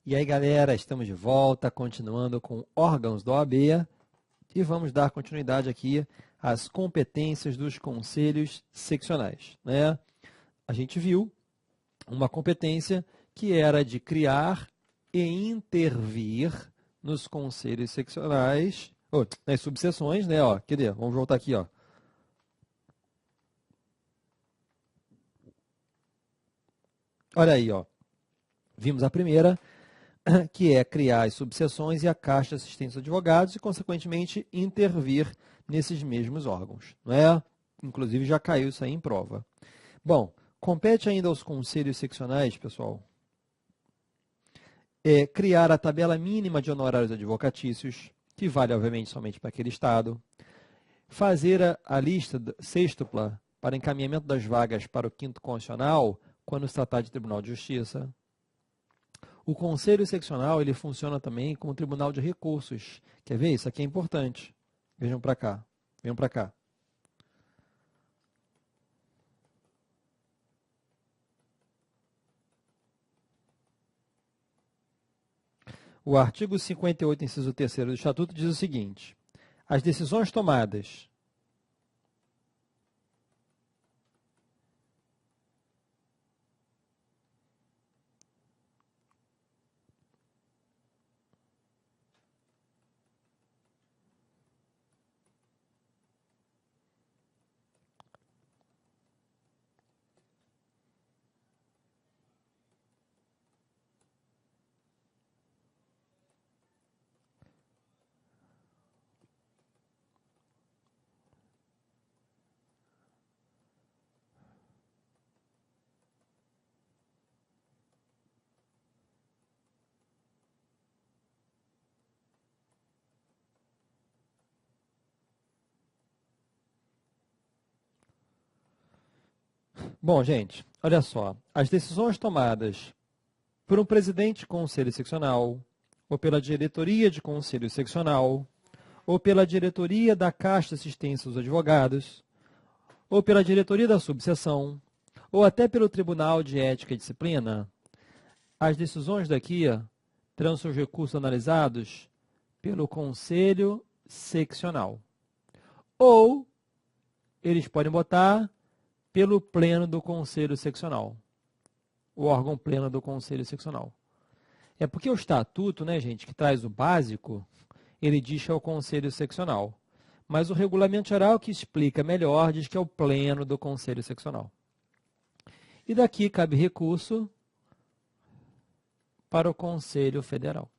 E aí, galera, estamos de volta, continuando com órgãos da OAB e vamos dar continuidade aqui às competências dos conselhos seccionais, né? A gente viu uma competência que era de criar e intervir nos conselhos seccionais, nas subseções, né? Ó, cadê? Vamos voltar aqui, ó. Olha aí, ó. Vimos a primeira, que é criar as subseções e a Caixa de Assistência de Advogados e, consequentemente, intervir nesses mesmos órgãos, não é? Inclusive, já caiu isso aí em prova. Bom, compete ainda aos conselhos seccionais, pessoal, criar a tabela mínima de honorários advocatícios, que vale, obviamente, somente para aquele estado, fazer a lista sêxtupla para encaminhamento das vagas para o quinto constitucional, quando se tratar de Tribunal de Justiça. O Conselho Seccional ele funciona também como tribunal de recursos. Quer ver? Isso aqui é importante. Vejam para cá. Venham para cá. O artigo 58, inciso 3º do Estatuto diz o seguinte: as decisões tomadas Bom, gente, olha só. As decisões tomadas por um presidente de conselho seccional, ou pela diretoria de conselho seccional, ou pela diretoria da Caixa de Assistência aos Advogados, ou pela diretoria da subseção, ou até pelo Tribunal de Ética e Disciplina, as decisões daqui terão seus recursos analisados pelo Conselho Seccional. Ou eles podem botar pelo Pleno do Conselho Seccional, o órgão pleno do Conselho Seccional. É porque o estatuto, né, gente, que traz o básico, ele diz que é o Conselho Seccional. Mas o regulamento geral que explica melhor diz que é o pleno do Conselho Seccional. E daqui cabe recurso para o Conselho Federal.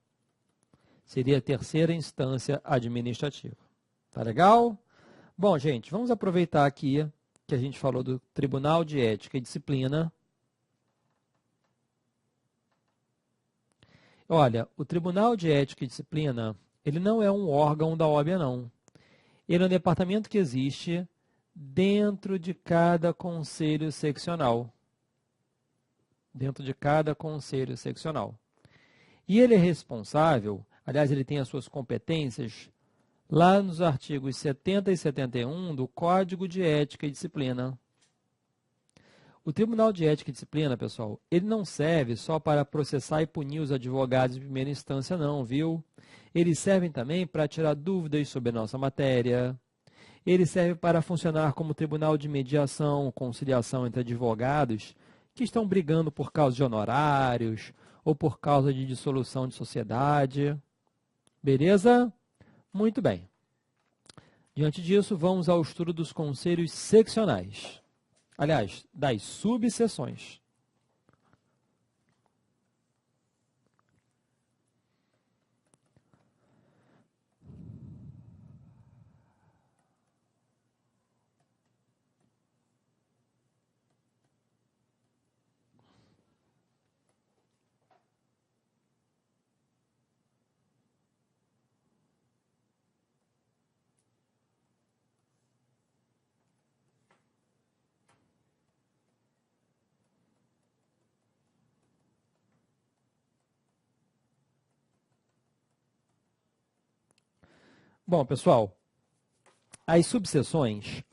Seria a terceira instância administrativa. Tá legal? Bom, gente, vamos aproveitar aqui que a gente falou do Tribunal de Ética e Disciplina. Olha, o Tribunal de Ética e Disciplina, ele não é um órgão da OAB, não. Ele é um departamento que existe dentro de cada conselho seccional. Dentro de cada conselho seccional. E ele é responsável, aliás, ele tem as suas competências lá nos artigos 70 e 71 do Código de Ética e Disciplina. O Tribunal de Ética e Disciplina, pessoal, ele não serve só para processar e punir os advogados de primeira instância, não, viu? Eles servem também para tirar dúvidas sobre a nossa matéria. Ele serve para funcionar como tribunal de mediação, conciliação entre advogados que estão brigando por causa de honorários ou por causa de dissolução de sociedade. Beleza? Muito bem. Diante disso, vamos ao estudo dos conselhos seccionais. Aliás, das subseções. Bom, pessoal, as subseções,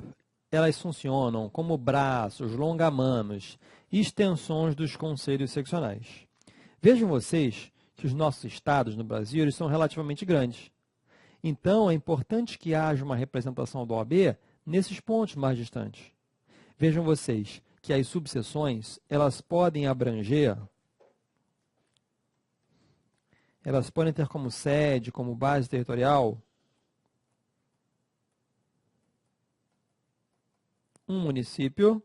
elas funcionam como braços, longamanos, extensões dos conselhos seccionais. Vejam vocês que os nossos estados no Brasil eles são relativamente grandes. Então, é importante que haja uma representação da OAB nesses pontos mais distantes. Vejam vocês que as subseções, elas podem ter como sede, como base territorial, um município,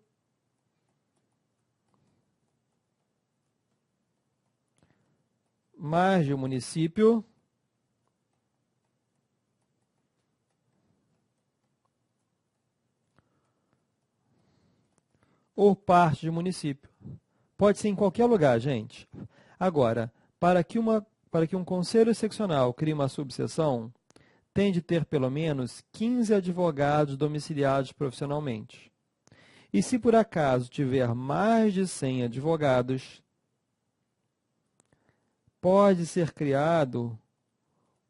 mais de um município, ou parte de município. Pode ser em qualquer lugar, gente. Agora, para que um conselho seccional crie uma subseção, tem de ter pelo menos 15 advogados domiciliados profissionalmente. E se por acaso tiver mais de 100 advogados, pode ser criado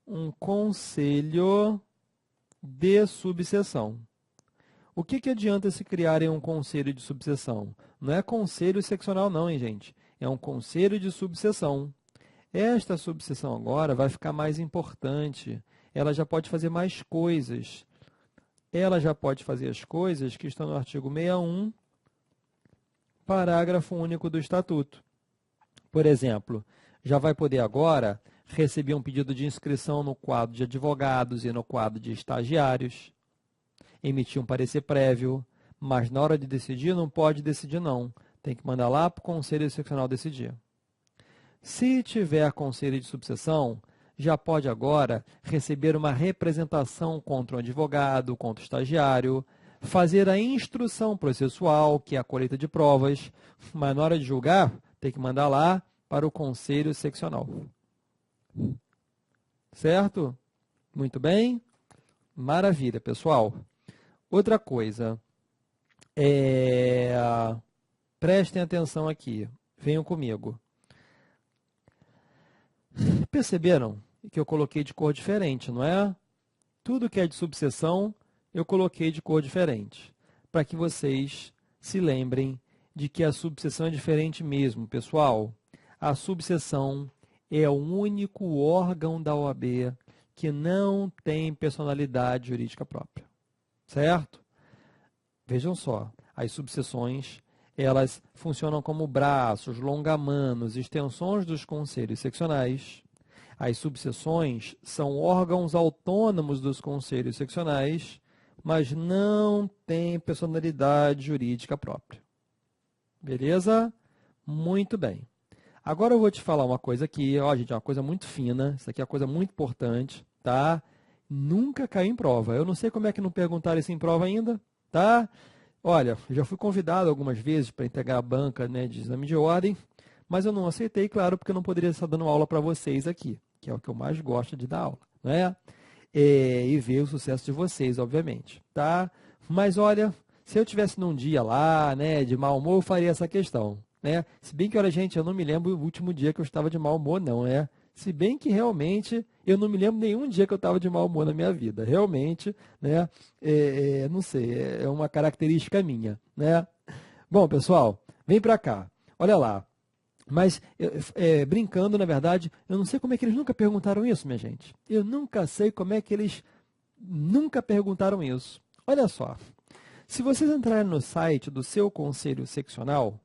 um conselho de subseção. O que adianta se criarem um conselho de subseção? Não é conselho seccional não, hein, gente? É um conselho de subseção. Esta subseção agora vai ficar mais importante. Ela já pode fazer mais coisas. Ela já pode fazer as coisas que estão no artigo 61, parágrafo único do Estatuto. Por exemplo, já vai poder agora receber um pedido de inscrição no quadro de advogados e no quadro de estagiários, emitir um parecer prévio, mas na hora de decidir não pode decidir não. Tem que mandar lá para o Conselho Seccional decidir. Se tiver conselho de subseção, já pode agora receber uma representação contra o advogado, contra o estagiário, fazer a instrução processual, que é a colheita de provas, mas na hora de julgar, tem que mandar lá para o Conselho Seccional. Certo? Muito bem? Maravilha, pessoal. Outra coisa, prestem atenção aqui, venham comigo. Perceberam que eu coloquei de cor diferente, não é? Tudo que é de subseção, eu coloquei de cor diferente, para que vocês se lembrem de que a subseção é diferente mesmo, pessoal. A subseção é o único órgão da OAB que não tem personalidade jurídica própria, certo? Vejam só, as subseções, elas funcionam como braços, longamanos, extensões dos conselhos seccionais. As subseções são órgãos autônomos dos conselhos seccionais, mas não têm personalidade jurídica própria. Beleza? Muito bem. Agora eu vou te falar uma coisa aqui, ó, gente, uma coisa muito fina, isso aqui é uma coisa muito importante, tá? Nunca caiu em prova. Eu não sei como é que não perguntaram isso em prova ainda, tá? Olha, já fui convidado algumas vezes para integrar a banca, né, de exame de ordem, mas eu não aceitei, claro, porque eu não poderia estar dando aula para vocês aqui, que é o que eu mais gosto de dar aula, né? E ver o sucesso de vocês, obviamente, tá? Mas olha, se eu tivesse num dia lá, né, de mau humor, eu faria essa questão, né? Se bem que, olha, gente, eu não me lembro o último dia que eu estava de mau humor, não, né? Se bem que realmente eu não me lembro nenhum dia que eu estava de mau humor na minha vida. Realmente, né? Não sei, é uma característica minha, né? Bom, pessoal, vem para cá. Olha lá. Mas, brincando, na verdade, eu não sei como é que eles nunca perguntaram isso, minha gente. Eu nunca sei como é que eles nunca perguntaram isso. Olha só. Se vocês entrarem no site do seu conselho seccional,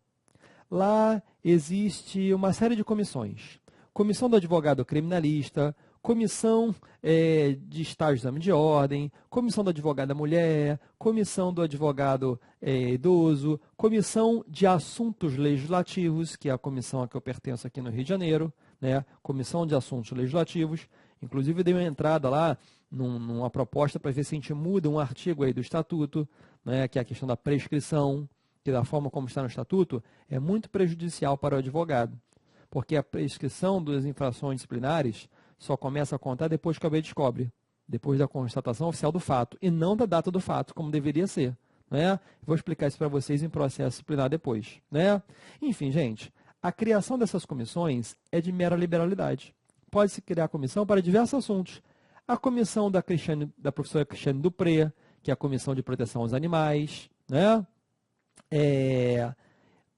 lá existe uma série de comissões. Comissão do advogado criminalista, comissão de estágio de exame de ordem, comissão do advogado da mulher, comissão do advogado idoso, comissão de assuntos legislativos, que é a comissão a que eu pertenço aqui no Rio de Janeiro, né? Comissão de assuntos legislativos. Inclusive, eu dei uma entrada lá numa proposta para ver se a gente muda um artigo aí do Estatuto, né? Que é a questão da prescrição, que da forma como está no Estatuto, é muito prejudicial para o advogado, porque a prescrição das infrações disciplinares só começa a contar depois que a OAB descobre, depois da constatação oficial do fato, e não da data do fato, como deveria ser, né? Vou explicar isso para vocês em processo disciplinar depois, né? Enfim, gente, a criação dessas comissões é de mera liberalidade. Pode-se criar comissão para diversos assuntos. A comissão da professora Cristiane Dupré, que é a Comissão de Proteção aos Animais, né?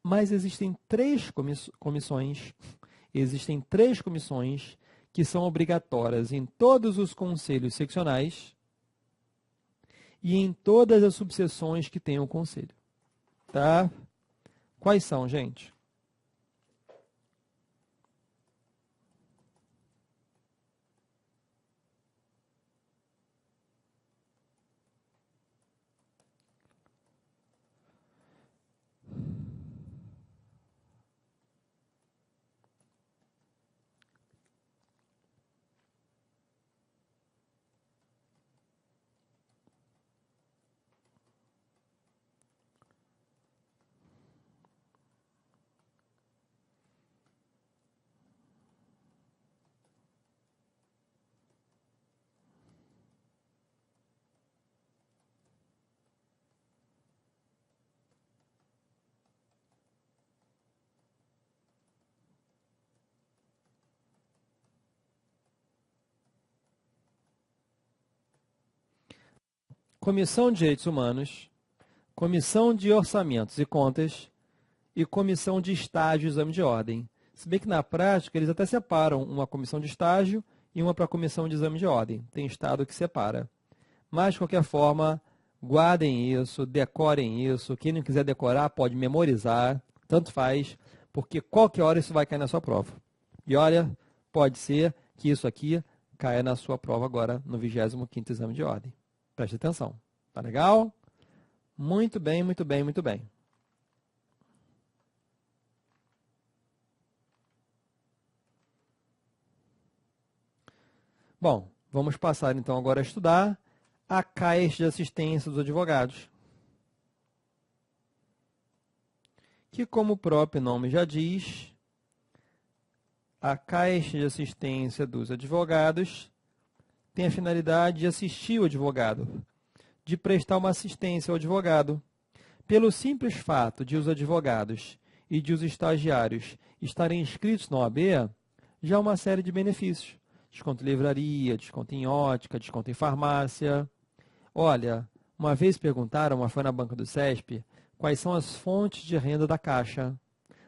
Mas existem 3 comissões existem 3 comissões que são obrigatórias em todos os conselhos seccionais e em todas as subseções que tem o conselho. Tá? Quais são, gente? Comissão de Direitos Humanos, Comissão de Orçamentos e Contas e Comissão de Estágio e Exame de Ordem. Se bem que na prática eles até separam uma comissão de estágio e uma para a comissão de exame de ordem. Tem estado que separa. Mas, de qualquer forma, guardem isso, decorem isso. Quem não quiser decorar pode memorizar, tanto faz, porque qualquer hora isso vai cair na sua prova. E olha, pode ser que isso aqui caia na sua prova agora no 25º exame de ordem. Preste atenção. Tá legal? Muito bem, muito bem, muito bem. Bom, vamos passar então agora a estudar a Caixa de Assistência dos Advogados, que, como o próprio nome já diz, a Caixa de Assistência dos Advogados tem a finalidade de assistir o advogado, de prestar uma assistência ao advogado. Pelo simples fato de os advogados e de os estagiários estarem inscritos na OAB, já há uma série de benefícios. Desconto em livraria, desconto em ótica, desconto em farmácia. Olha, uma vez perguntaram, mas foi na banca do CESP, quais são as fontes de renda da Caixa.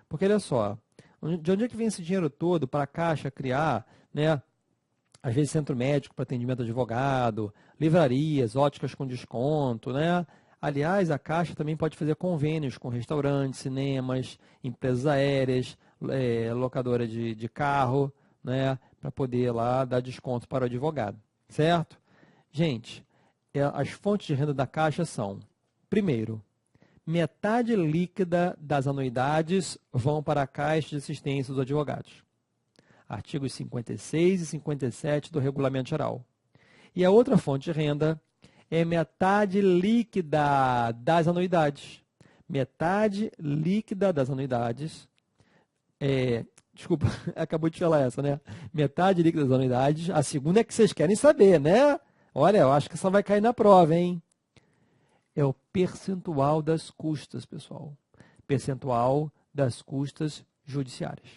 Porque, olha só, de onde é que vem esse dinheiro todo para a Caixa criar, né? Às vezes, centro médico para atendimento de advogado, livrarias, óticas com desconto, né? Aliás, a Caixa também pode fazer convênios com restaurantes, cinemas, empresas aéreas, locadora de carro, né? Para poder lá dar desconto para o advogado, certo? Gente, as fontes de renda da Caixa são, primeiro, metade líquida das anuidades vão para a Caixa de Assistência dos Advogados. Artigos 56 e 57 do Regulamento Geral. E a outra fonte de renda é metade líquida das anuidades. Metade líquida das anuidades. Desculpa, acabou de falar essa, né? Metade líquida das anuidades. A segunda é que vocês querem saber, né? Olha, eu acho que essa vai cair na prova, hein? É o percentual das custas, pessoal. Percentual das custas judiciárias.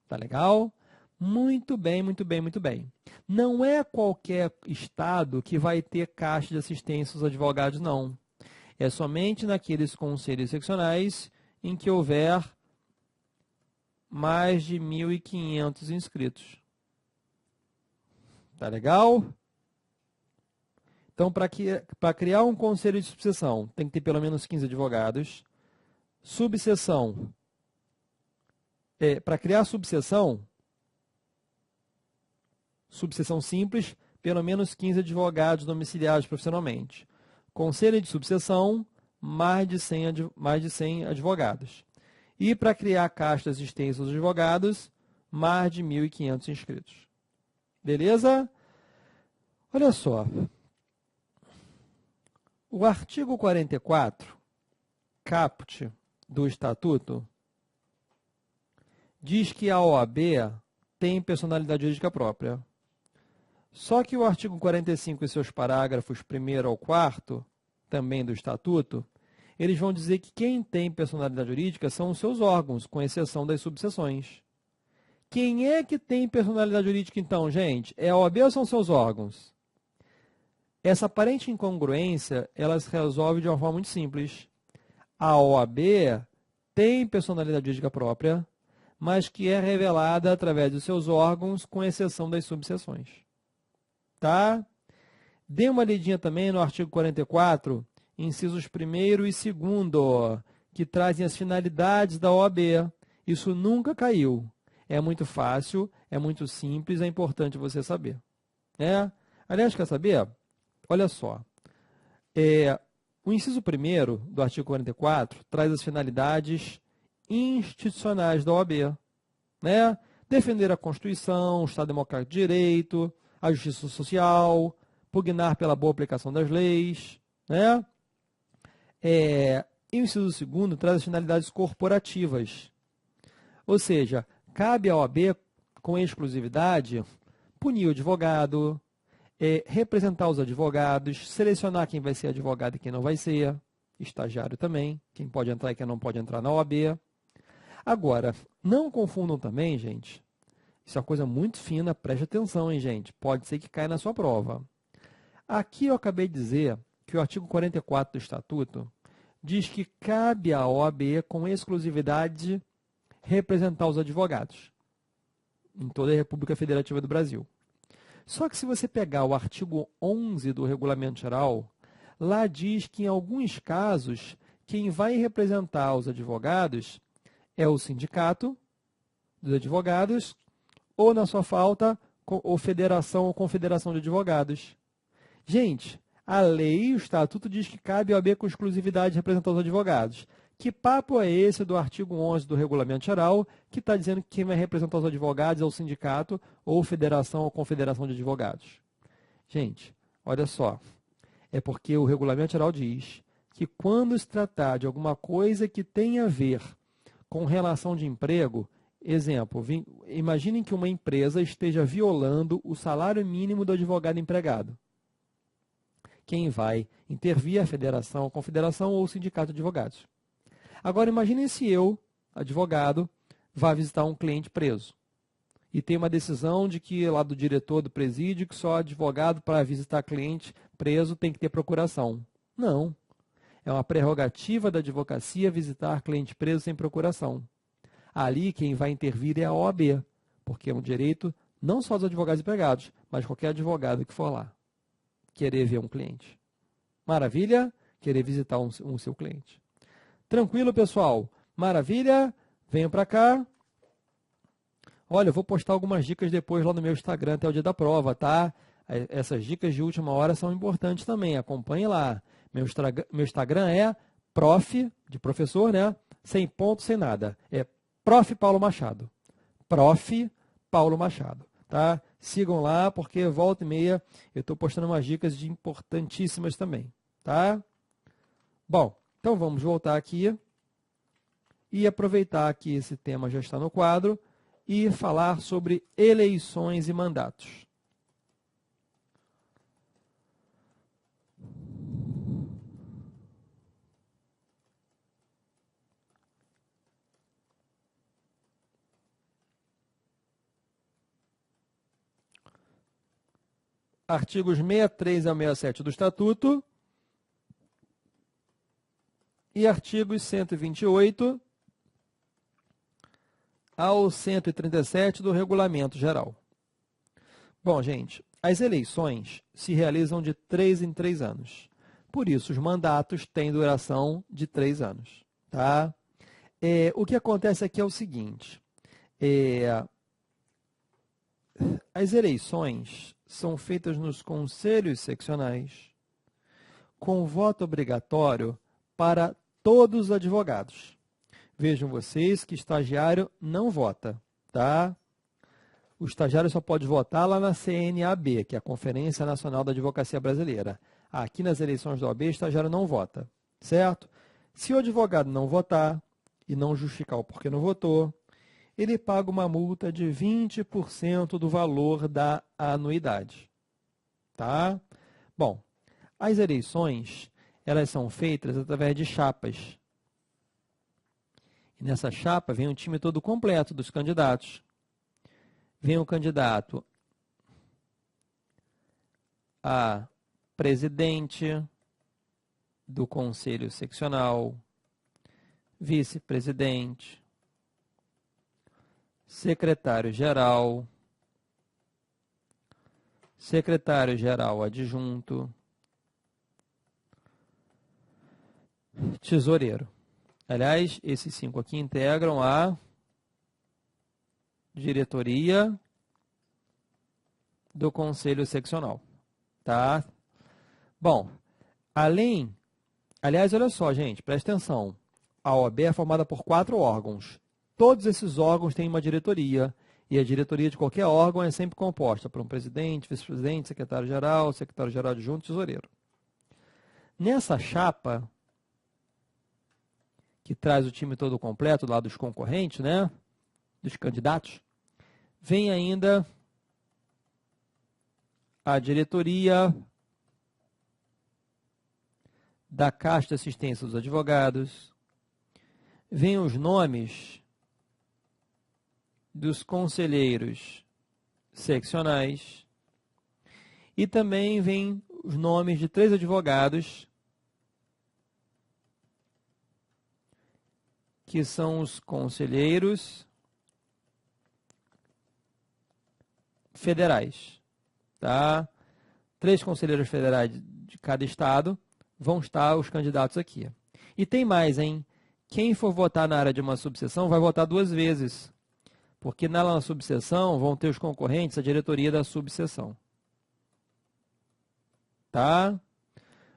Tá legal? Muito bem, muito bem, muito bem. Não é qualquer estado que vai ter caixa de assistência aos advogados, não. É somente naqueles conselhos seccionais em que houver mais de 1.500 inscritos. Tá legal? Então, para criar um conselho de subseção, tem que ter pelo menos 15 advogados. Subseção. Para criar subseção simples, pelo menos 15 advogados domiciliados profissionalmente. Conselho de subseção, mais de 100 advogados. E para criar a caixa de assistência aos advogados, mais de 1.500 inscritos. Beleza? Olha só. O artigo 44, caput do Estatuto, diz que a OAB tem personalidade jurídica própria. Só que o artigo 45 e seus parágrafos 1º ao 4º, também do Estatuto, eles vão dizer que quem tem personalidade jurídica são os seus órgãos, com exceção das subseções. Quem é que tem personalidade jurídica, então, gente? É a OAB ou são seus órgãos? Essa aparente incongruência, ela se resolve de uma forma muito simples. A OAB tem personalidade jurídica própria, mas que é revelada através dos seus órgãos, com exceção das subseções. Tá? Dê uma lidinha também no artigo 44, incisos 1º e 2º, que trazem as finalidades da OAB. Isso nunca caiu. É muito fácil, é muito simples, é importante você saber. Aliás, quer saber? Olha só. O inciso 1º do artigo 44 traz as finalidades institucionais da OAB. Defender a Constituição, o Estado Democrático de Direito, a justiça social, pugnar pela boa aplicação das leis. E o inciso 2º traz as finalidades corporativas. Ou seja, cabe à OAB, com exclusividade, punir o advogado, representar os advogados, selecionar quem vai ser advogado e quem não vai ser, estagiário também, quem pode entrar e quem não pode entrar na OAB. Agora, não confundam também, gente, isso é uma coisa muito fina, preste atenção, hein, gente, pode ser que caia na sua prova. Aqui eu acabei de dizer que o artigo 44 do Estatuto diz que cabe à OAB, com exclusividade, representar os advogados em toda a República Federativa do Brasil. Só que se você pegar o artigo 11 do Regulamento Geral, lá diz que em alguns casos, quem vai representar os advogados é o sindicato dos advogados ou, na sua falta, ou federação ou confederação de advogados. Gente, a lei, o Estatuto, diz que cabe à OAB com exclusividade representar os advogados. Que papo é esse do artigo 11 do Regulamento Geral, que está dizendo que quem vai representar os advogados é o sindicato ou federação ou confederação de advogados? Gente, olha só, é porque o Regulamento Geral diz que quando se tratar de alguma coisa que tenha a ver com relação de emprego, exemplo, imaginem que uma empresa esteja violando o salário mínimo do advogado empregado. Quem vai intervir é a federação, a confederação ou o sindicato de advogados. Agora, imaginem se eu, advogado, vá visitar um cliente preso e tem uma decisão de que, lá do diretor do presídio, que só advogado para visitar cliente preso tem que ter procuração. Não. É uma prerrogativa da advocacia visitar cliente preso sem procuração. Ali, quem vai intervir é a OAB, porque é um direito não só dos advogados empregados, mas qualquer advogado que for lá querer ver um cliente. Maravilha? Querer visitar um seu cliente. Tranquilo, pessoal? Maravilha? Venham para cá. Olha, eu vou postar algumas dicas depois lá no meu Instagram até o dia da prova, tá? Essas dicas de última hora são importantes também. Acompanhe lá. Meu Instagram é prof, de professor, Sem ponto, sem nada. É Prof. Paulo Machado. Prof. Paulo Machado, tá? Sigam lá, porque volta e meia eu estou postando umas dicas importantíssimas também, tá? Bom, então vamos voltar aqui e aproveitar que esse tema já está no quadro e falar sobre eleições e mandatos. Artigos 63 ao 67 do Estatuto e artigos 128 ao 137 do Regulamento Geral. Bom, gente, as eleições se realizam de 3 em 3 anos. Por isso, os mandatos têm duração de 3 anos. Tá? O que acontece aqui é o seguinte. As eleições são feitas nos conselhos seccionais com voto obrigatório para todos os advogados. Vejam vocês que estagiário não vota, tá? O estagiário só pode votar lá na CNAB, que é a Conferência Nacional da Advocacia Brasileira. Aqui nas eleições da OAB, o estagiário não vota, certo? Se o advogado não votar e não justificar o porquê não votou, ele paga uma multa de 20% do valor da anuidade. Tá? Bom, as eleições, elas são feitas através de chapas. E nessa chapa vem um time todo completo dos candidatos. Vem o candidato a presidente do Conselho Seccional, vice-presidente, secretário-geral, secretário-geral adjunto, tesoureiro. Aliás, esses 5 aqui integram a diretoria do Conselho Seccional, tá? Bom, aliás, olha só, gente, presta atenção. A OAB é formada por 4 órgãos. Todos esses órgãos têm uma diretoria, e a diretoria de qualquer órgão é sempre composta por um presidente, vice-presidente, secretário-geral adjunto, tesoureiro. Nessa chapa, que traz o time todo completo lá dos concorrentes, né, dos candidatos, vem ainda a diretoria da Caixa de Assistência dos Advogados, vem os nomes dos conselheiros seccionais e também vem os nomes de 3 advogados que são os conselheiros federais, tá? 3 conselheiros federais de cada estado vão estar os candidatos aqui. E tem mais, hein? Quem for votar na área de uma subseção vai votar 2 vezes, porque na subseção vão ter os concorrentes, a diretoria da subseção. Tá?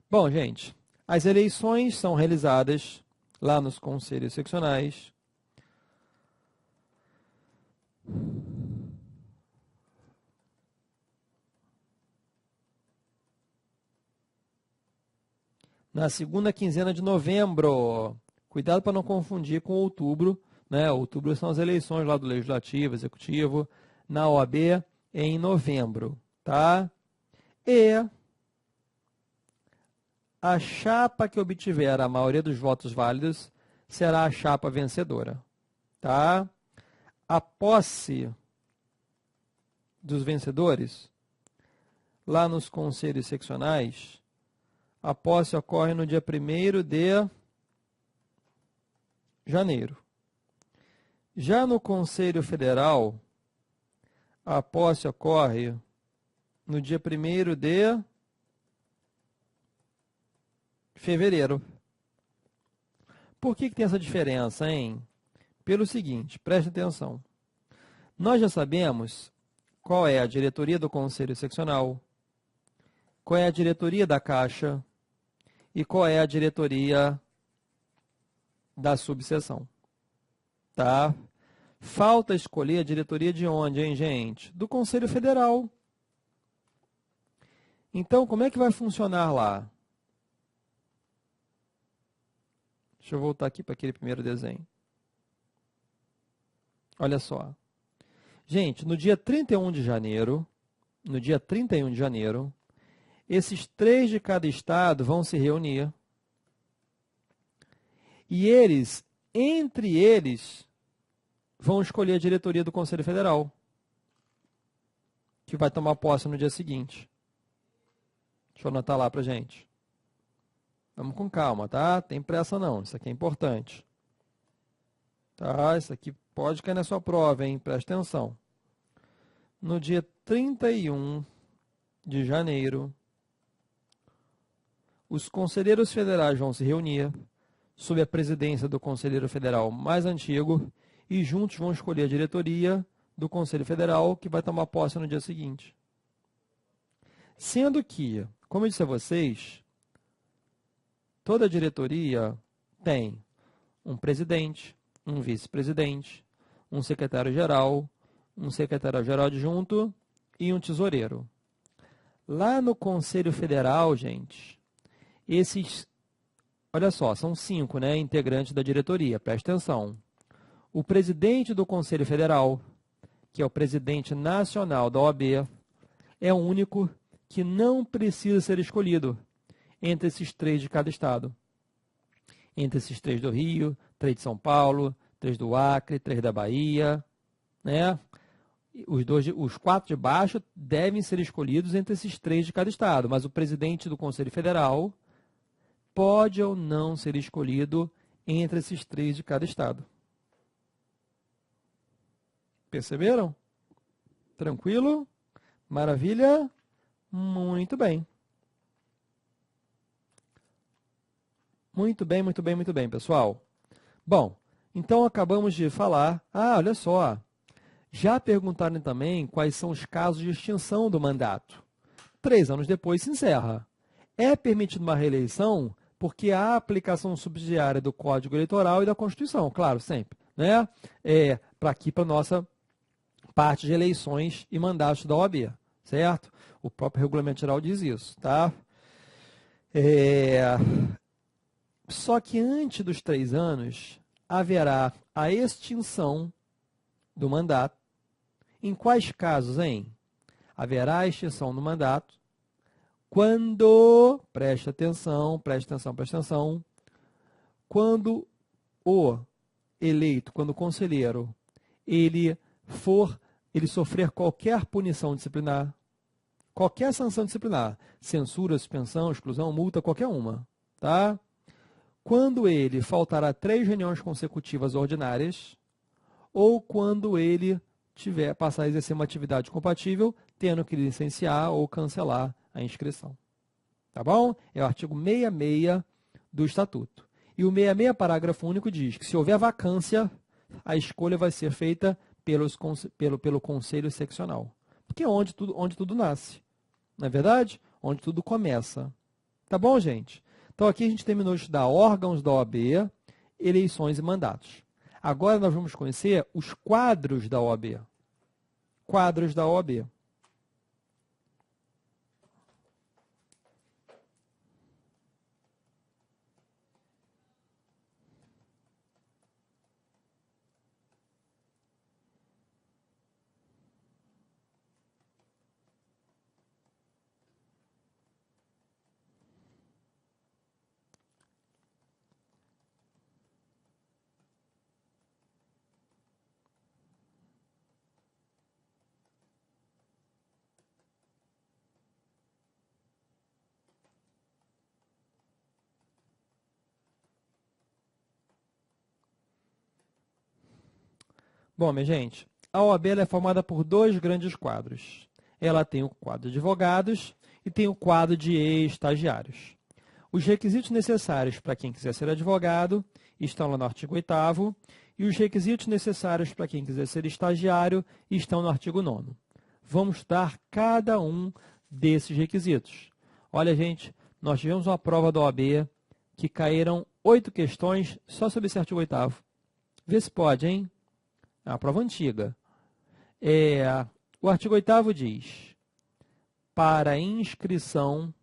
Bom, gente, as eleições são realizadas lá nos conselhos seccionais. Na segunda quinzena de novembro. Cuidado para não confundir com outubro, né? Outubro são as eleições lá do Legislativo, Executivo. Na OAB é em novembro, tá? E a chapa que obtiver a maioria dos votos válidos será a chapa vencedora, tá? A posse dos vencedores, lá nos conselhos seccionais, a posse ocorre no dia 1º de janeiro. Já no Conselho Federal, a posse ocorre no dia 1º de fevereiro. Por que tem essa diferença, hein? Pelo seguinte, preste atenção. Nós já sabemos qual é a diretoria do Conselho Seccional, qual é a diretoria da Caixa e qual é a diretoria da subseção. Tá? Falta escolher a diretoria de onde, hein, gente? Do Conselho Federal. Então, como é que vai funcionar lá? Deixa eu voltar aqui para aquele primeiro desenho. Olha só. Gente, no dia 31 de janeiro, esses 3 de cada estado vão se reunir. E eles, entre eles, vão escolher a diretoria do Conselho Federal, que vai tomar posse no dia seguinte. Deixa eu anotar lá para gente. Vamos com calma, tá? Tem pressa não, isso aqui é importante. Tá? Isso aqui pode cair na sua prova, hein? Presta atenção. No dia 31 de janeiro, os conselheiros federais vão se reunir sob a presidência do conselheiro federal mais antigo e juntos vão escolher a diretoria do Conselho Federal, que vai tomar posse no dia seguinte. Sendo que, como eu disse a vocês, toda diretoria tem um presidente, um vice-presidente, um secretário-geral adjunto e um tesoureiro. Lá no Conselho Federal, gente, olha só, são 5, né, integrantes da diretoria, presta atenção. O presidente do Conselho Federal, que é o presidente nacional da OAB, é o único que não precisa ser escolhido entre esses 3 de cada estado. Entre esses 3 do Rio, 3 de São Paulo, 3 do Acre, 3 da Bahia, né? Os 4 de baixo devem ser escolhidos entre esses 3 de cada estado, mas o presidente do Conselho Federal pode ou não ser escolhido entre esses 3 de cada estado. Perceberam? Tranquilo? Maravilha? Muito bem. Muito bem, muito bem, muito bem, pessoal. Bom, então acabamos de falar... olha só. Já perguntaram também quais são os casos de extinção do mandato. 3 anos depois se encerra. É permitida uma reeleição porque há aplicação subsidiária do Código Eleitoral e da Constituição, claro, sempre, né? Para aqui, para a nossa parte de eleições e mandatos da OAB, certo? O próprio Regulamento Geral diz isso, tá? Só que antes dos 3 anos, haverá a extinção do mandato. Em quais casos, hein? Haverá a extinção do mandato quando, preste atenção, quando o eleito, quando o conselheiro, ele sofrer qualquer punição disciplinar, qualquer sanção disciplinar, censura, suspensão, exclusão, multa, qualquer uma, tá? Quando ele faltar a 3 reuniões consecutivas ordinárias, ou quando ele passar a exercer uma atividade compatível, tendo que licenciar ou cancelar a inscrição. Tá bom? É o artigo 66 do Estatuto. E o 66, parágrafo único, diz que se houver vacância, a escolha vai ser feita pelo Conselho Seccional. Porque é onde tudo nasce. Não é verdade? Onde tudo começa. Tá bom, gente? Então, aqui a gente terminou de estudar órgãos da OAB, eleições e mandatos. Agora nós vamos conhecer os quadros da OAB. Quadros da OAB. Bom, minha gente, a OAB é formada por 2 grandes quadros. Ela tem o quadro de advogados e tem o quadro de estagiários. Os requisitos necessários para quem quiser ser advogado estão lá no artigo 8º e os requisitos necessários para quem quiser ser estagiário estão no artigo 9º. Vamos estudar cada um desses requisitos. Olha, gente, nós tivemos uma prova da OAB que caíram 8 questões só sobre esse artigo 8º. Vê se pode, hein? É uma prova antiga. O artigo 8º diz: para inscrição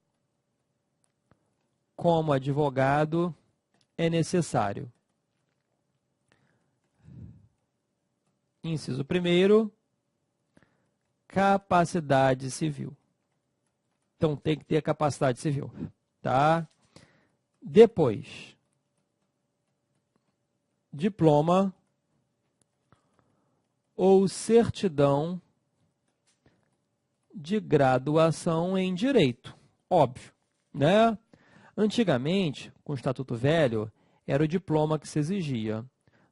como advogado é necessário. Inciso 1º, capacidade civil. Então, tem que ter capacidade civil, tá? Depois, diploma ou certidão de graduação em direito. Óbvio, né? Antigamente, com o Estatuto Velho, era o diploma que se exigia.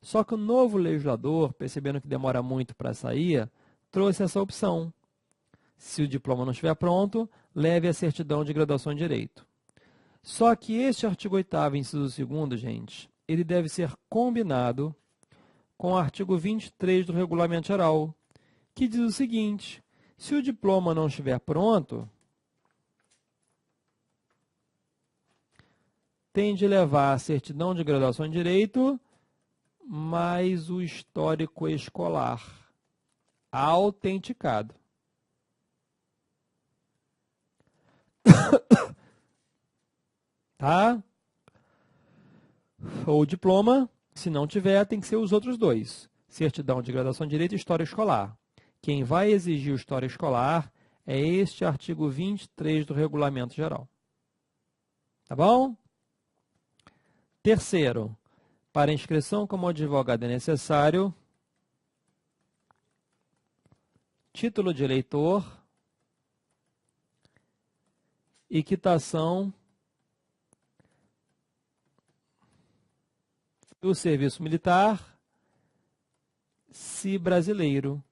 Só que o novo legislador, percebendo que demora muito para sair, trouxe essa opção. Se o diploma não estiver pronto, leve a certidão de graduação em direito. Só que este artigo 8º, inciso 2º, gente, ele deve ser combinado com o artigo 23 do Regulamento Geral, que diz o seguinte: se o diploma não estiver pronto, tem de levar a certidão de graduação em direito mais o histórico escolar autenticado. Tá? Ou diploma, se não tiver, tem que ser os outros 2. Certidão de graduação em direito e história escolar. Quem vai exigir o história escolar é este artigo 23 do Regulamento Geral. Tá bom? Terceiro, para inscrição como advogado é necessário título de eleitor, e quitação do serviço militar, índice brasileiro.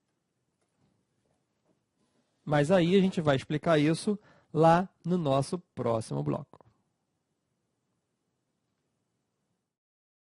Mas aí a gente vai explicar isso lá no nosso próximo bloco.